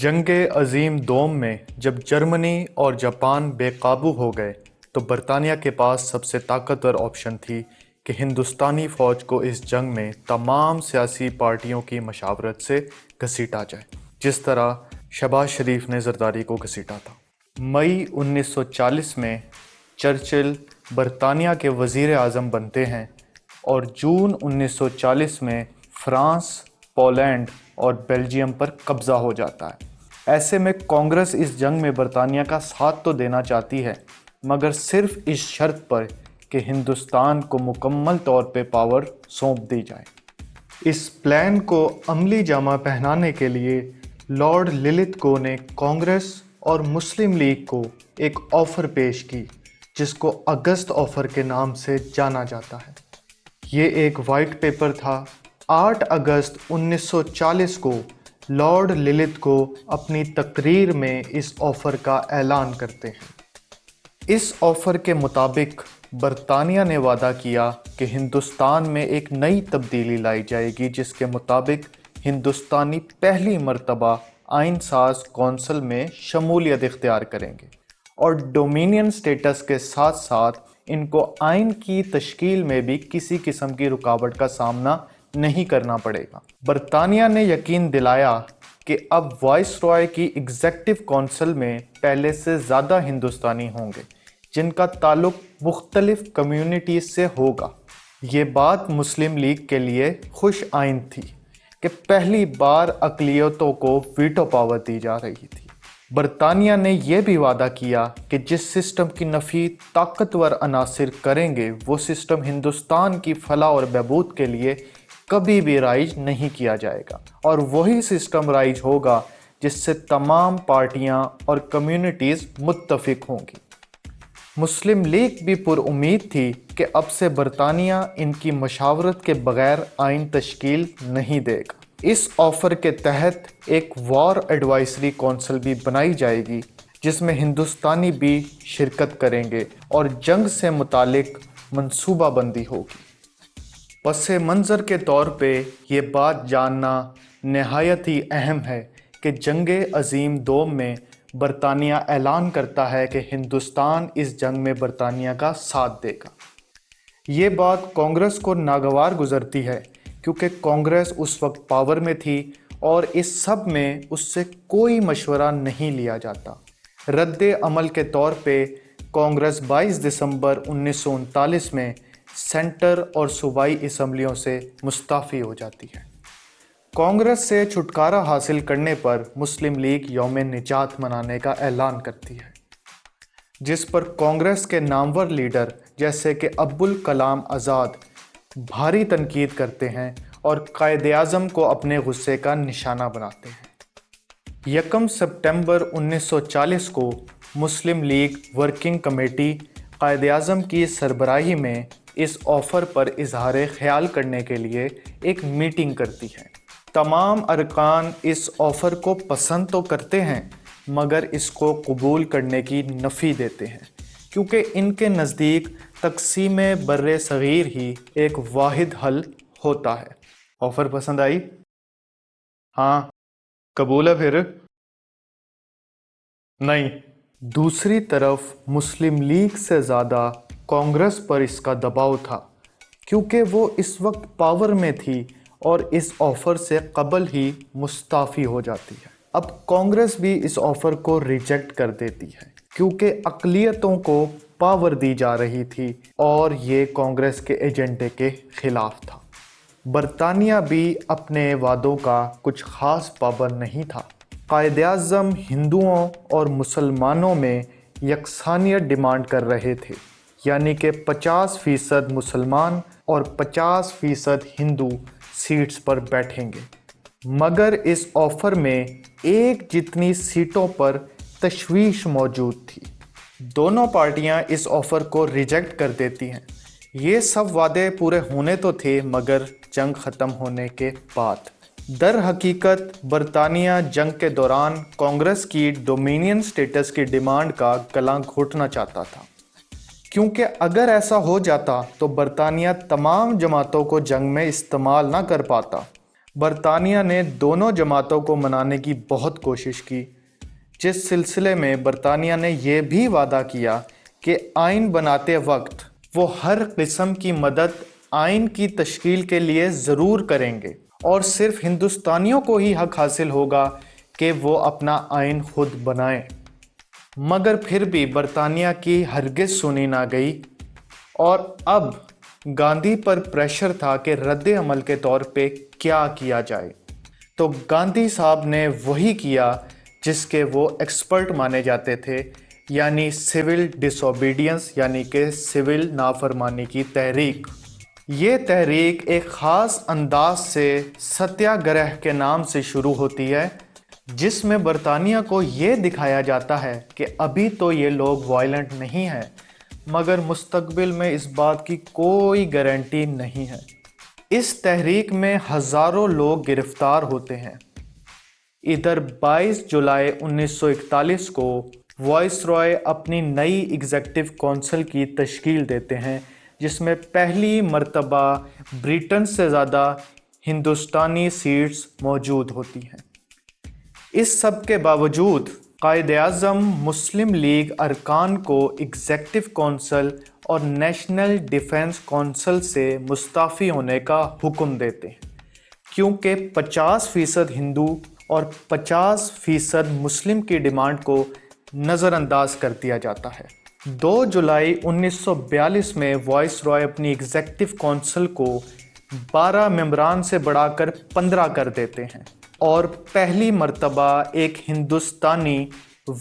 جنگ عظیم دوم میں جب جرمنی اور جاپان بے قابو ہو گئے تو برطانیہ کے پاس سب سے طاقتور آپشن تھی کہ ہندوستانی فوج کو اس جنگ میں تمام سیاسی پارٹیوں کی مشاورت سے گھسیٹا جائے، جس طرح شہباز شریف نے زرداری کو گھسیٹا تھا۔ مئی 1940 میں چرچل برطانیہ کے وزیر اعظم بنتے ہیں اور جون 1940 میں فرانس، پولینڈ اور بیلجیم پر قبضہ ہو جاتا ہے۔ ایسے میں کانگریس اس جنگ میں برطانیہ کا ساتھ تو دینا چاہتی ہے، مگر صرف اس شرط پر کہ ہندوستان کو مکمل طور پہ پاور سونپ دی جائے۔ اس پلان کو عملی جامہ پہنانے کے لیے لارڈ للتھگو نے کانگریس اور مسلم لیگ کو ایک آفر پیش کی، جس کو اگست آفر کے نام سے جانا جاتا ہے۔ یہ ایک وائٹ پیپر تھا۔ 8 اگست 1940 کو لارڈ للتھگو اپنی تقریر میں اس آفر کا اعلان کرتے ہیں۔ اس آفر کے مطابق برطانیہ نے وعدہ کیا کہ ہندوستان میں ایک نئی تبدیلی لائی جائے گی، جس کے مطابق ہندوستانی پہلی مرتبہ آئین ساز کونسل میں شمولیت اختیار کریں گے اور ڈومینین سٹیٹس کے ساتھ ساتھ ان کو آئین کی تشکیل میں بھی کسی قسم کی رکاوٹ کا سامنا نہیں کرنا پڑے گا۔ برطانیہ نے یقین دلایا کہ اب وائس رائے کی ایگزیکٹو کونسل میں پہلے سے زیادہ ہندوستانی ہوں گے، جن کا تعلق مختلف کمیونٹیز سے ہوگا۔ یہ بات مسلم لیگ کے لیے خوش آئند تھی کہ پہلی بار اقلیتوں کو ویٹو پاور دی جا رہی تھی۔ برطانیہ نے یہ بھی وعدہ کیا کہ جس سسٹم کی نفی طاقتور عناصر کریں گے، وہ سسٹم ہندوستان کی فلاح اور بہبود کے لیے کبھی بھی رائج نہیں کیا جائے گا، اور وہی سسٹم رائج ہوگا جس سے تمام پارٹیاں اور کمیونٹیز متفق ہوں گی۔ مسلم لیگ بھی پر امید تھی کہ اب سے برطانیہ ان کی مشاورت کے بغیر آئین تشکیل نہیں دے گا۔ اس آفر کے تحت ایک وار ایڈوائزری کونسل بھی بنائی جائے گی، جس میں ہندوستانی بھی شرکت کریں گے اور جنگ سے متعلق منصوبہ بندی ہوگی۔ پس منظر کے طور پہ یہ بات جاننا نہایت ہی اہم ہے کہ جنگ عظیم دوم میں برطانیہ اعلان کرتا ہے کہ ہندوستان اس جنگ میں برطانیہ کا ساتھ دے گا۔ یہ بات کانگریس کو ناگوار گزرتی ہے، کیونکہ کانگریس اس وقت پاور میں تھی اور اس سب میں اس سے کوئی مشورہ نہیں لیا جاتا۔ رد عمل کے طور پہ کانگریس 22 دسمبر 1939 میں سینٹر اور صوبائی اسمبلیوں سے مستعفی ہو جاتی ہے۔ کانگریس سے چھٹکارا حاصل کرنے پر مسلم لیگ یوم نجات منانے کا اعلان کرتی ہے، جس پر کانگریس کے نامور لیڈر جیسے کہ ابوالکلام آزاد بھاری تنقید کرتے ہیں اور قائد اعظم کو اپنے غصے کا نشانہ بناتے ہیں۔ 1 سپٹمبر 1940 کو مسلم league working committee Quaid Azam کی سربراہی میں اس آفر پر اظہار خیال کرنے کے لیے ایک میٹنگ کرتی ہے۔ تمام ارکان اس آفر کو پسند تو کرتے ہیں، مگر اس کو قبول کرنے کی نفی دیتے ہیں، کیونکہ ان کے نزدیک تقسیم بر صغیر ہی ایک واحد حل ہوتا ہے۔ آفر پسند آئی؟ ہاں، قبول ہے پھر؟ نہیں۔ دوسری طرف مسلم لیگ سے زیادہ کانگریس پر اس کا دباؤ تھا، کیونکہ وہ اس وقت پاور میں تھی اور اس آفر سے قبل ہی مستعفی ہو جاتی ہے۔ اب کانگریس بھی اس آفر کو ریجیکٹ کر دیتی ہے، کیونکہ اقلیتوں کو پاور دی جا رہی تھی اور یہ کانگریس کے ایجنڈے کے خلاف تھا۔ برطانیہ بھی اپنے وعدوں کا کچھ خاص پابند نہیں تھا۔ قائد اعظم ہندوؤں اور مسلمانوں میں یکسانیت ڈیمانڈ کر رہے تھے، یعنی کہ 50% مسلمان اور 50% ہندو سیٹس پر بیٹھیں گے، مگر اس آفر میں ایک جتنی سیٹوں پر تشویش موجود تھی۔ دونوں پارٹیاں اس آفر کو ریجیکٹ کر دیتی ہیں۔ یہ سب وعدے پورے ہونے تو تھے، مگر جنگ ختم ہونے کے بعد۔ در حقیقت برطانیہ جنگ کے دوران کانگریس کی ڈومینین سٹیٹس کی ڈیمانڈ کا گلا گھونٹنا چاہتا تھا، کیونکہ اگر ایسا ہو جاتا تو برطانیہ تمام جماعتوں کو جنگ میں استعمال نہ کر پاتا۔ برطانیہ نے دونوں جماعتوں کو منانے کی بہت کوشش کی، جس سلسلے میں برطانیہ نے یہ بھی وعدہ کیا کہ آئین بناتے وقت وہ ہر قسم کی مدد آئین کی تشکیل کے لیے ضرور کریں گے اور صرف ہندوستانیوں کو ہی حق حاصل ہوگا کہ وہ اپنا آئین خود بنائیں۔ مگر پھر بھی برطانیہ کی ہرگز سنی نہ گئی اور اب گاندھی پر پریشر تھا کہ رد عمل کے طور پہ کیا کیا جائے۔ تو گاندھی صاحب نے وہی کیا جس کے وہ ایکسپرٹ مانے جاتے تھے، یعنی سول ڈس اوبیڈینس، یعنی کہ سول نافرمانی کی تحریک۔ یہ تحریک ایک خاص انداز سے ستیہ گرہ کے نام سے شروع ہوتی ہے، جس میں برطانیہ کو یہ دکھایا جاتا ہے کہ ابھی تو یہ لوگ وائلنٹ نہیں ہیں، مگر مستقبل میں اس بات کی کوئی گارنٹی نہیں ہے۔ اس تحریک میں ہزاروں لوگ گرفتار ہوتے ہیں۔ ادھر 22 جولائی 1941 کو وائس رائے اپنی نئی ایگزیکٹو کونسل کی تشکیل دیتے ہیں، جس میں پہلی مرتبہ برٹن سے زیادہ ہندوستانی سیٹس موجود ہوتی ہیں۔ اس سب کے باوجود قائد اعظم مسلم لیگ ارکان کو ایگزیکٹو کونسل اور نیشنل ڈیفنس کونسل سے مستعفی ہونے کا حکم دیتے ہیں، کیونکہ 50% ہندو اور 50% مسلم کی ڈیمانڈ کو نظر انداز کر دیا جاتا ہے۔ 2 جولائی 1942 میں وائس رائے اپنی ایگزیکٹو کونسل کو 12 ممبران سے بڑھا کر 15 کر دیتے ہیں اور پہلی مرتبہ ایک ہندوستانی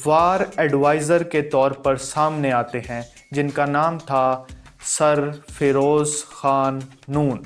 وار ایڈوائزر کے طور پر سامنے آتے ہیں، جن کا نام تھا سر فیروز خان نون۔